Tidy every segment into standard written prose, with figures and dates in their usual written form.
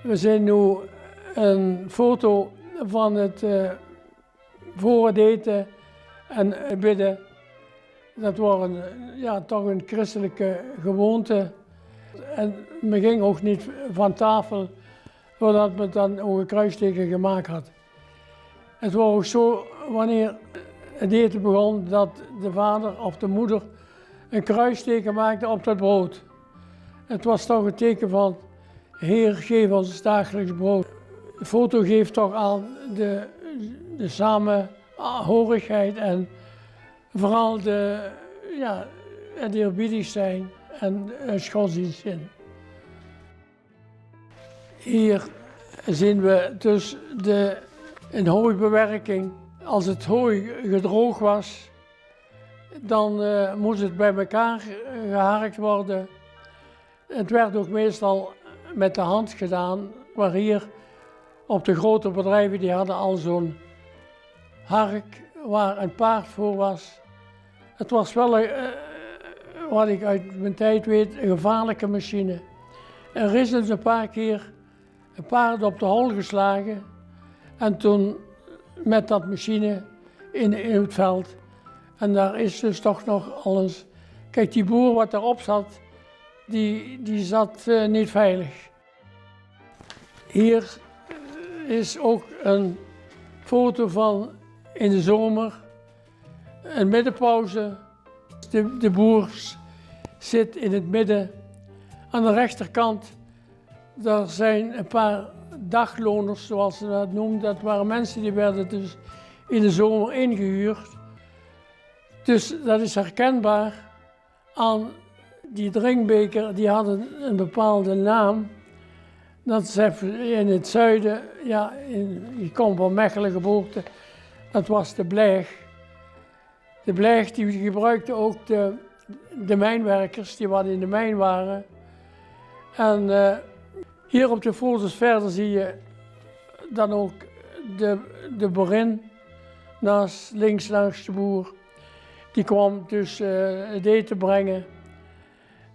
We zien nu een foto van het voor het eten en bidden. Dat was toch een christelijke gewoonte. En men ging ook niet van tafel voordat men dan ook een kruisteken gemaakt had. Het was ook zo, wanneer het eten begon, dat de vader of de moeder een kruisteken maakte op dat brood. Het was toch een teken van, Heer, geef ons dagelijks brood. De foto geeft toch aan de samenhorigheid en vooral het eerbiedig zijn en het godsdienst in. Hier zien we dus een hooibewerking. Als het hooi gedroogd was, dan moest het bij elkaar geharkt worden. Het werd ook meestal met de hand gedaan, maar hier op de grote bedrijven die hadden al zo'n hark waar een paard voor was. Het was wel, wat ik uit mijn tijd weet, een gevaarlijke machine. Er is dus een paar keer een paard op de hol geslagen en toen met dat machine in het veld. En daar is dus toch nog alles. Kijk, die boer wat daarop zat, die zat niet veilig. Hier is ook een foto van in de zomer, een middenpauze. De boer zit in het midden. Aan de rechterkant, daar zijn een paar dagloners, zoals ze dat noemen. Dat waren mensen die werden dus in de zomer ingehuurd. Dus dat is herkenbaar aan die drinkbeker, die hadden een bepaalde naam. Dat is in het zuiden, je komt van Mechelen geboorte, dat was de Blijg. De Blijg die gebruikte ook de mijnwerkers die wat in de mijn waren. En hier op de foto's verder zie je dan ook de boerin, links langs de boer. Die kwam dus het eten brengen.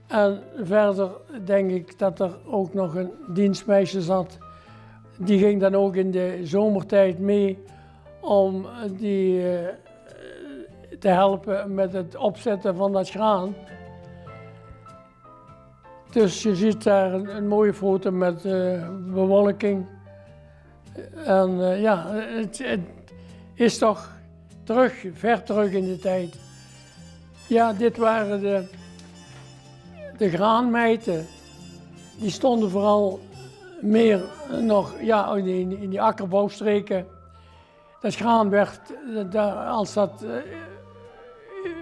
En verder denk ik dat er ook nog een dienstmeisje zat. Die ging dan ook in de zomertijd mee om die te helpen met het opzetten van dat graan. Dus je ziet daar een mooie foto met bewolking. En het is toch ver terug in de tijd. Ja, dit waren de graanmijten. Die stonden vooral meer nog in die akkerbouwstreken. Dat graan werd, als dat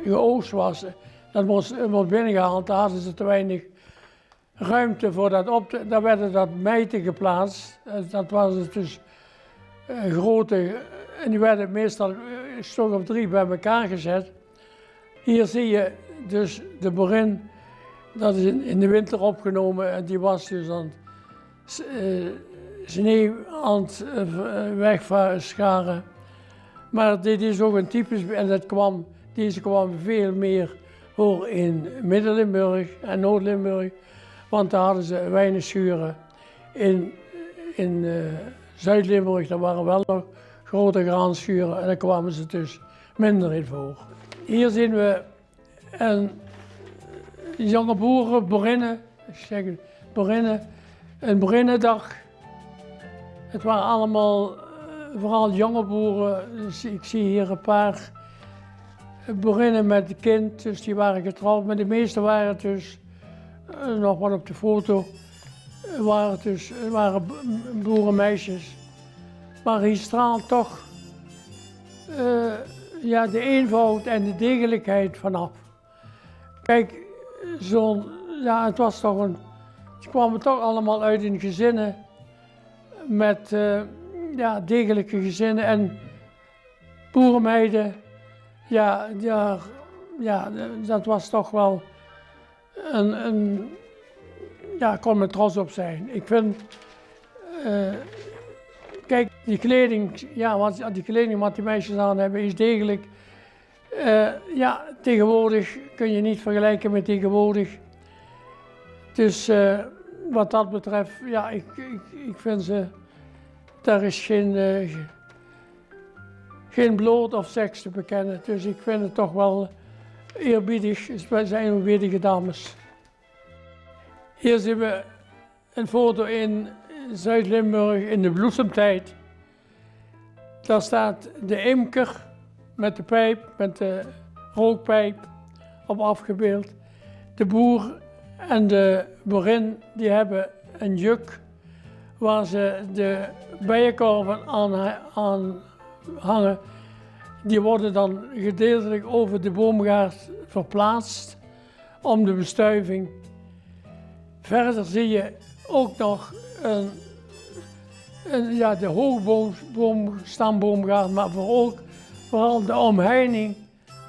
geoogst was, dat moest binnengehaald. Daar hadden ze te weinig ruimte voor dat daar werden dat mijten geplaatst. Dat was dus grote, en die werden meestal een stuk of 3 bij elkaar gezet. Hier zie je dus de boerin, dat is in de winter opgenomen en die was dus aan sneeuw aan het wegscharen. Maar dit is ook een typisch, en deze kwam veel meer voor in Midden-Limburg en Noord-Limburg, want daar hadden ze weinig schuren. In Zuid-Limburg daar waren wel nog grote graanschuren en daar kwamen ze dus minder in voor. Hier zien we een jonge boerinnen, een boerinnendag. Het waren allemaal vooral jonge boeren. Dus ik zie hier een paar boerinnen met een kind, dus die waren getrouwd. Maar de meeste waren dus, nog wat op de foto, waren boerenmeisjes. Maar hier straalt toch de eenvoud en de degelijkheid vanaf. Kijk, het was toch ze kwamen toch allemaal uit in gezinnen met degelijke gezinnen en boerenmeiden. Dat was toch wel ik kon er trots op zijn. Ik vind, kijk, die kleding, die kleding wat die meisjes aan hebben is degelijk. Tegenwoordig kun je niet vergelijken met tegenwoordig. Dus wat dat betreft, ja, ik vind ze, daar is geen bloot of seks te bekennen. Dus ik vind het toch wel eerbiedig, wij zijn eerbiedige dames. Hier zien we een foto in Zuid-Limburg in de bloesemtijd. Daar staat de imker met de pijp, met de rookpijp op afgebeeld. De boer en de boerin die hebben een juk waar ze de bijenkorven aan hangen. Die worden dan gedeeltelijk over de boomgaard verplaatst om de bestuiving. Verder zie je ook nog de stamboomgaard, maar vooral de omheining,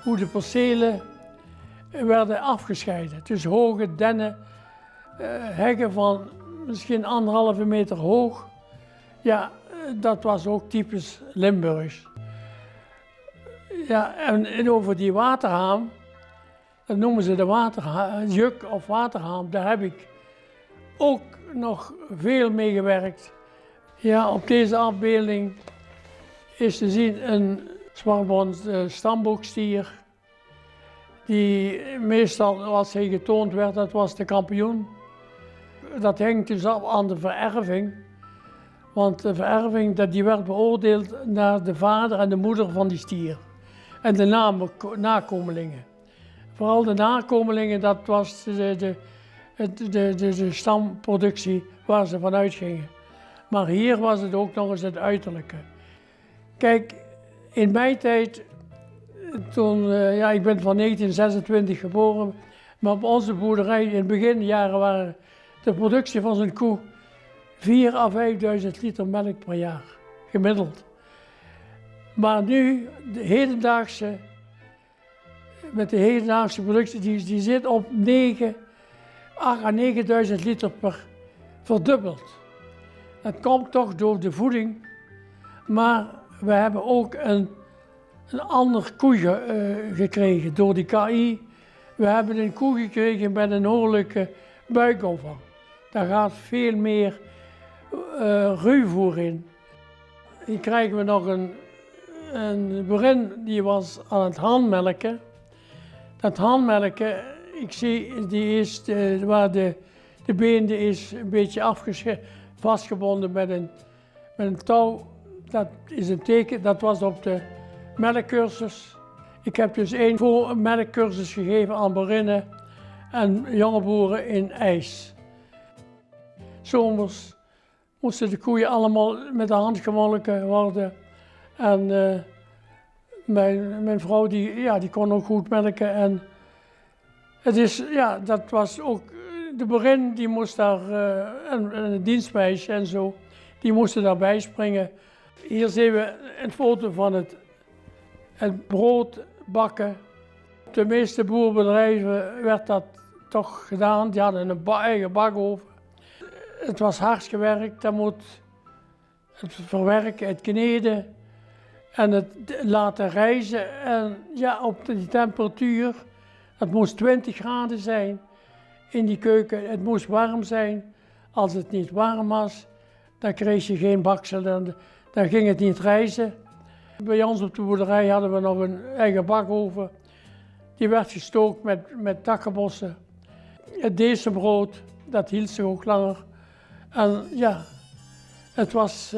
hoe de percelen werden afgescheiden. Dus hoge dennen, heggen van misschien 1,5 meter hoog. Ja, dat was ook typisch Limburgs. Ja, en over die waterhaan, dat noemen ze de juk of waterhaan, daar heb ik ook nog veel mee gewerkt. Ja, op deze afbeelding is te zien een Swartbond stamboekstier. Die meestal, als hij getoond werd, dat was de kampioen. Dat hangt dus af aan de vererving. Want de vererving die werd beoordeeld naar de vader en de moeder van die stier. En de nakomelingen. Vooral de nakomelingen, dat was de stamproductie waar ze vanuit gingen. Maar hier was het ook nog eens het uiterlijke. Kijk, in mijn tijd, ik ben van 1926 geboren, maar op onze boerderij in het beginjaren waren de productie van zo'n koe 4.000 à 5.000 liter melk per jaar, gemiddeld. Maar nu, met de hedendaagse productie, die zit op 8.000 à 9.000 liter per verdubbeld. Dat komt toch door de voeding, maar we hebben ook een ander koe gekregen door die KI. We hebben een koe gekregen met een behoorlijke buikomvang. Daar gaat veel meer ruwvoer in. Hier krijgen we nog een boerin die was aan het handmelken. Dat handmelken, ik zie, waar de beende is een beetje vastgebonden met een touw. Dat is een teken, dat was op de melkcursus. Ik heb dus een melkcursus gegeven aan boerinnen en jonge boeren in IJs. Zomers moesten de koeien allemaal met de hand gemolken worden. En mijn vrouw die kon ook goed melken. En dat was ook, de boerin die moest daar, en het dienstmeisje en zo, die moesten daarbij springen. Hier zien we een foto van het brood bakken. Op de meeste boerenbedrijven werd dat toch gedaan. Die hadden een eigen bakoven. Het was hard gewerkt. Dan moet het verwerken, het kneden en het laten rijzen. En ja, op die temperatuur, het moest 20 graden zijn in die keuken. Het moest warm zijn. Als het niet warm was, dan kreeg je geen baksel. Dan ging het niet rijzen. Bij ons op de boerderij hadden we nog een eigen bakoven. Die werd gestookt met takkenbossen. Het dezenbrood, dat hield zich ook langer. En ja, het was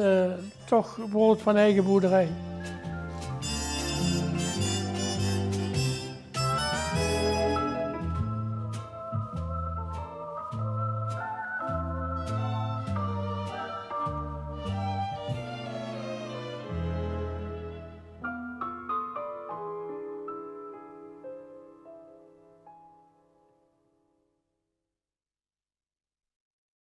toch brood van eigen boerderij.